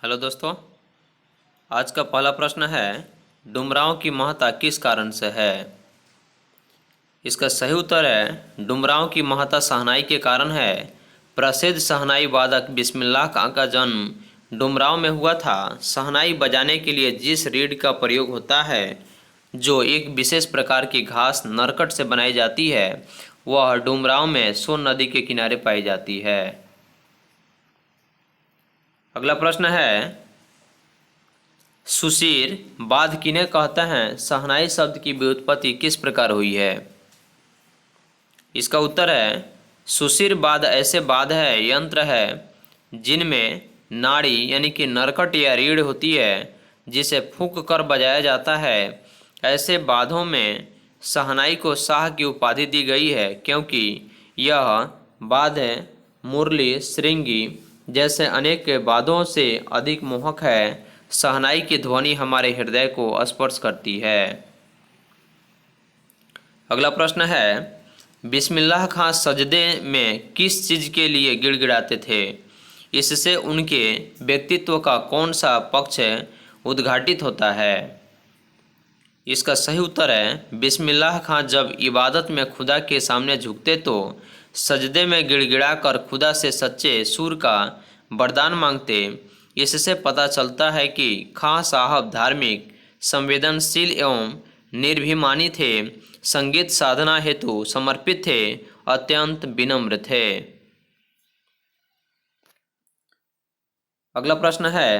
Hello दोस्तों, आज का पहला प्रश्न है डुमरांव की महत्ता किस कारण से है। इसका सही उत्तर है डुमरांव की महत्ता शहनाई के कारण है। प्रसिद्ध शहनाई वादक बिस्मिल्लाह खां का जन्म डुमरांव में हुआ था। शहनाई बजाने के लिए जिस रीड का प्रयोग होता है, जो एक विशेष प्रकार की घास नरकट से बनाई जाती है, वह डुमरांव में सोन नदी के किनारे पाई जाती है। अगला प्रश्न है सुशीर बाध किन्हें कहते हैं। शहनाई शब्द की व्युत्पत्ति किस प्रकार हुई है। इसका उत्तर है सुशीर बाध ऐसे बाध है यंत्र है जिनमें नाड़ी यानी कि नरकट या रीढ़ होती है, जिसे फूंक कर बजाया जाता है। ऐसे बाधों में शहनाई को शाह की उपाधि दी गई है, क्योंकि यह बाध मुरली श्रृंगी जैसे अनेक बाधों से अधिक मोहक है। शहनाई की ध्वनि हमारे हृदय को स्पर्श करती है। अगला प्रश्न है बिस्मिल्लाह खां सजदे में किस चीज़ के लिए गिड़गिड़ाते थे। इससे उनके व्यक्तित्व का कौन सा पक्ष उद्घाटित होता है। इसका सही उत्तर है बिस्मिल्लाह खां जब इबादत में खुदा के सामने झुकते तो सजदे में गिड़गिड़ा कर खुदा से सच्चे सुर का वरदान मांगते। इससे पता चलता है कि खां साहब धार्मिक, संवेदनशील एवं निर्भिमानी थे, संगीत साधना हेतु समर्पित थे, अत्यंत विनम्र थे। अगला प्रश्न है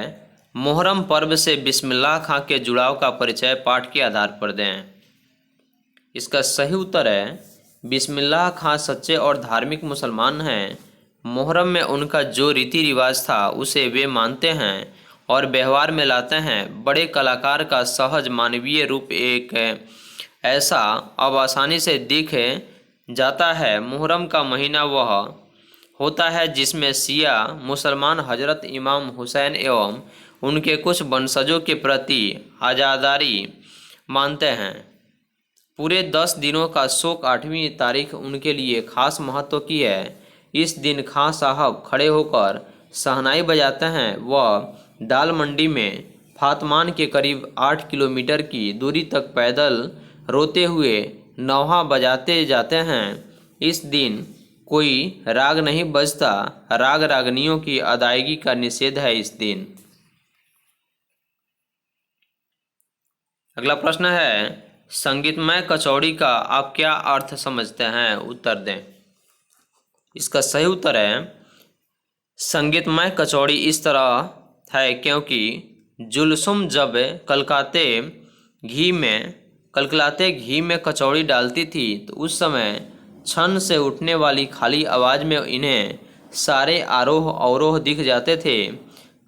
मोहर्रम पर्व से बिस्मिल्लाह खां के जुड़ाव का परिचय पाठ के आधार पर दें। इसका सही उत्तर है बिस्मिल्लाह खां सच्चे और धार्मिक मुसलमान हैं। मोहर्रम में उनका जो रीति रिवाज था उसे वे मानते हैं और व्यवहार में लाते हैं। बड़े कलाकार का सहज मानवीय रूप एक ऐसा अब आसानी से दिख जाता है। मुहर्रम का महीना वह होता है जिसमें शिया मुसलमान हजरत इमाम हुसैन एवं उनके कुछ वंशजों के प्रति आज़ादारी मानते हैं। पूरे 10 दिनों का शोक 8वीं तारीख उनके लिए खास महत्व की है। इस दिन खां साहब खड़े होकर शहनाई बजाते हैं। वह दाल मंडी में फातमान के करीब 8 किलोमीटर की दूरी तक पैदल रोते हुए नौहा बजाते जाते हैं। इस दिन कोई राग नहीं बजता। राग रागनियों की अदायगी का निषेध है इस दिन। अगला प्रश्न है संगीतमय कचौड़ी का आप क्या अर्थ समझते हैं, उत्तर दें। इसका सही उत्तर है संगीतमय कचौड़ी इस तरह है क्योंकि जुलसुम जब कलकलाते घी में कचौड़ी डालती थी तो उस समय छन से उठने वाली खाली आवाज़ में इन्हें सारे आरोह अवरोह दिख जाते थे।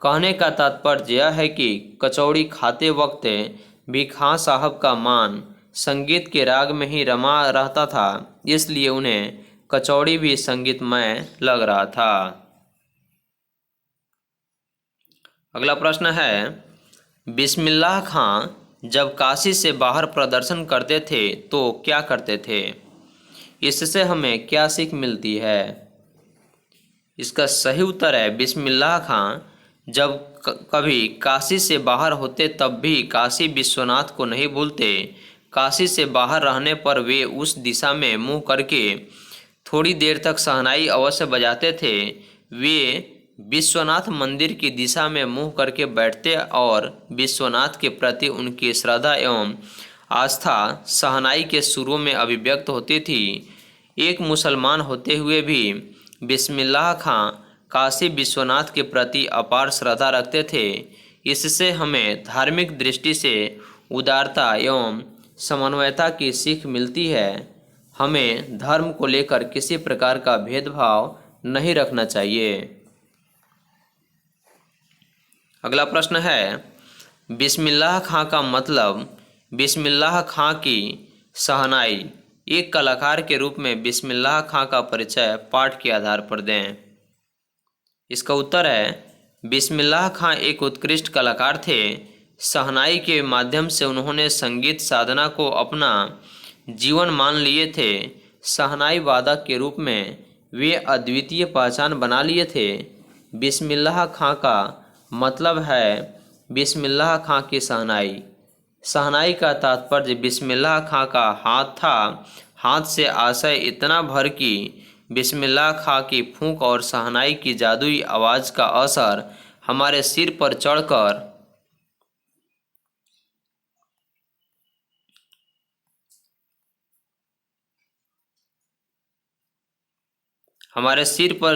कहने का तात्पर्य यह है कि कचौड़ी खाते वक्त भी खां साहब का मान संगीत के राग में ही रमा रहता था, इसलिए उन्हें कचौड़ी भी संगीतमय लग रहा था। अगला प्रश्न है बिस्मिल्लाह खां जब काशी से बाहर प्रदर्शन करते थे तो क्या करते थे। इससे हमें क्या सीख मिलती है। इसका सही उत्तर है बिस्मिल्लाह खां जब कभी काशी से बाहर होते तब भी काशी विश्वनाथ को नहीं भूलते। काशी से बाहर रहने पर वे उस दिशा में मुंह करके थोड़ी देर तक शहनाई अवश्य बजाते थे। वे विश्वनाथ मंदिर की दिशा में मुंह करके बैठते और विश्वनाथ के प्रति उनकी श्रद्धा एवं आस्था शहनाई के सुरों में अभिव्यक्त होती थी। एक मुसलमान होते हुए भी बिस्मिल्लाह खां काशी विश्वनाथ के प्रति अपार श्रद्धा रखते थे। इससे हमें धार्मिक दृष्टि से उदारता एवं समन्वयता की सीख मिलती है। हमें धर्म को लेकर किसी प्रकार का भेदभाव नहीं रखना चाहिए। अगला प्रश्न है बिस्मिल्लाह खां का मतलब। बिस्मिल्लाह खां की शहनाई एक कलाकार के रूप में बिस्मिल्लाह खां का परिचय पाठ के आधार पर दें। इसका उत्तर है बिस्मिल्लाह खां एक उत्कृष्ट कलाकार थे। शहनाई के माध्यम से उन्होंने संगीत साधना को अपना जीवन मान लिए थे। शहनाई वादक के रूप में वे अद्वितीय पहचान बना लिए थे। बिस्मिल्लाह खां का मतलब है बिस्मिल्लाह खां की शहनाई। शहनाई का तात्पर्य बिस्मिल्लाह खां का हाथ था। हाथ से आशय इतना भर कि बिस्मिल्लाह खां की फूंक और शहनाई की जादुई आवाज़ का असर हमारे सिर पर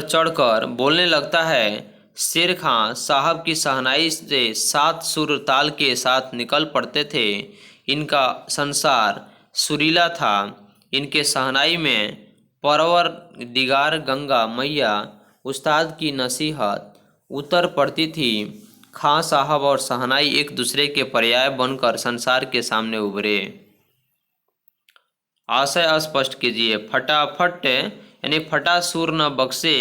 चढ़कर बोलने लगता है। शेर खां साहब की शहनाई से 7 सुर ताल के साथ निकल पड़ते थे। इनका संसार सुरीला था। इनके शहनाई में परवर दिगार गंगा मैया उस्ताद की नसीहत उतर पड़ती थी। खां साहब और शहनाई एक दूसरे के पर्याय बनकर संसार के सामने उभरे। आशय स्पष्ट कीजिए। फटाफट यानी फटा सुर न बक्से,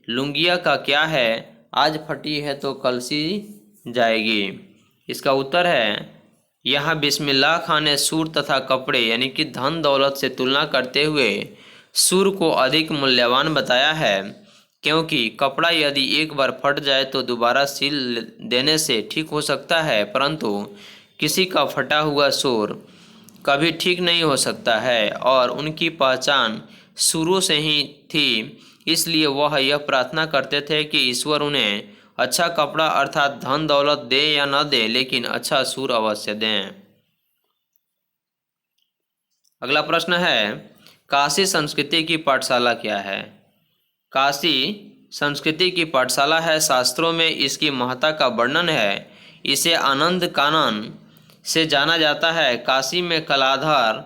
लुंगिया का क्या है, आज फटी है तो कल सी जाएगी। इसका उत्तर है यहाँ बिस्मिल्लाह खां ने सुर तथा कपड़े यानी कि धन दौलत से तुलना करते हुए सुर को अधिक मूल्यवान बताया है, क्योंकि कपड़ा यदि एक बार फट जाए तो दोबारा सिल देने से ठीक हो सकता है, परंतु किसी का फटा हुआ सुर कभी ठीक नहीं हो सकता है। और उनकी पहचान शुरू से ही थी, इसलिए वह यह प्रार्थना करते थे कि ईश्वर उन्हें अच्छा कपड़ा अर्थात धन दौलत दे या न दे, लेकिन अच्छा सुर अवश्य दें। अगला प्रश्न है, काशी संस्कृति की पाठशाला क्या है? काशी संस्कृति की पाठशाला है। शास्त्रों में इसकी महत्ता का वर्णन है। इसे आनंद कानन से जाना जाता है। काशी में कलाधर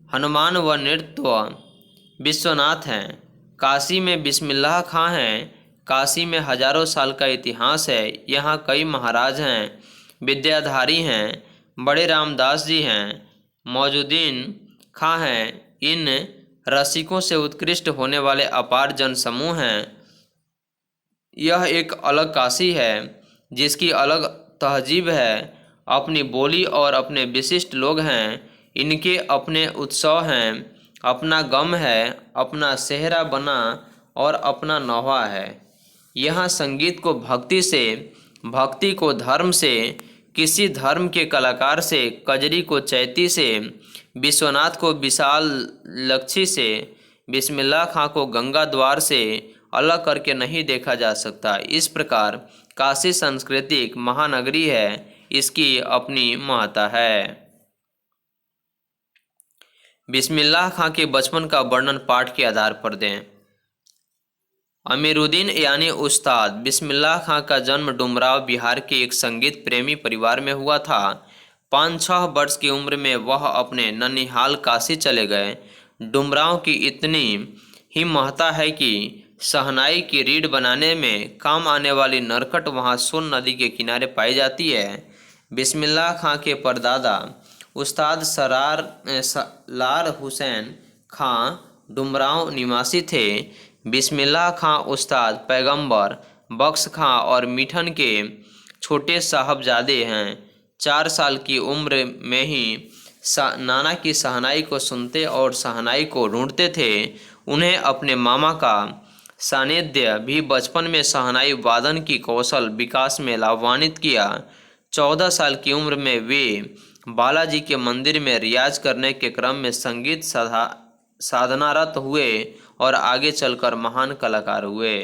हनुमान व नृत्य विश्वनाथ हैं। काशी में बिस्मिल्लाह खां हैं। काशी में हजारों साल का इतिहास है। यहाँ कई महाराज हैं, विद्याधारी हैं, बड़े रामदास जी हैं, मौजूदीन खां हैं। इन रसिकों से उत्कृष्ट होने वाले अपार जनसमूह हैं। यह एक अलग काशी है जिसकी अलग तहजीब है, अपनी बोली और अपने विशिष्ट लोग हैं। इनके अपने उत्सव हैं, अपना गम है, अपना सेहरा बना और अपना नौहा है। यहाँ संगीत को भक्ति से, भक्ति को धर्म से, किसी धर्म के कलाकार से, कजरी को चैती से, विश्वनाथ को विशाल लक्षी से, बिस्मिल्लाह खां को गंगा द्वार से अलग करके नहीं देखा जा सकता। इस प्रकार काशी सांस्कृतिक महानगरी है, इसकी अपनी महत्ता है। बिस्मिल्लाह खां के बचपन का वर्णन पाठ के आधार पर दें। अमीरुद्दीन यानी उस्ताद बिस्मिल्लाह खां का जन्म डुमराव बिहार के एक संगीत प्रेमी परिवार में हुआ था। 5-6 वर्ष की उम्र में वह अपने ननिहाल काशी चले गए। डुमराव की इतनी ही महत्ता है कि शहनाई की रीढ़ बनाने में काम आने वाली नरकट वहां सोन नदी के किनारे पाई जाती है। बिस्मिल्लाह खां के परदादा उस्ताद लार हुसैन खां डुमराव निवासी थे। बिस्मिल्लाह खां उस्ताद पैगंबर बख्श खां और मिठन के छोटे साहबजादे हैं। 4 साल की उम्र में ही नाना की शहनाई को सुनते और शहनाई को ढूंढते थे। उन्हें अपने मामा का सानिध्य भी बचपन में शहनाई वादन की कौशल विकास में लाभान्वित किया। 14 साल की उम्र में वे बालाजी के मंदिर में रियाज करने के क्रम में संगीत साधनारत हुए और आगे चलकर महान कलाकार हुए।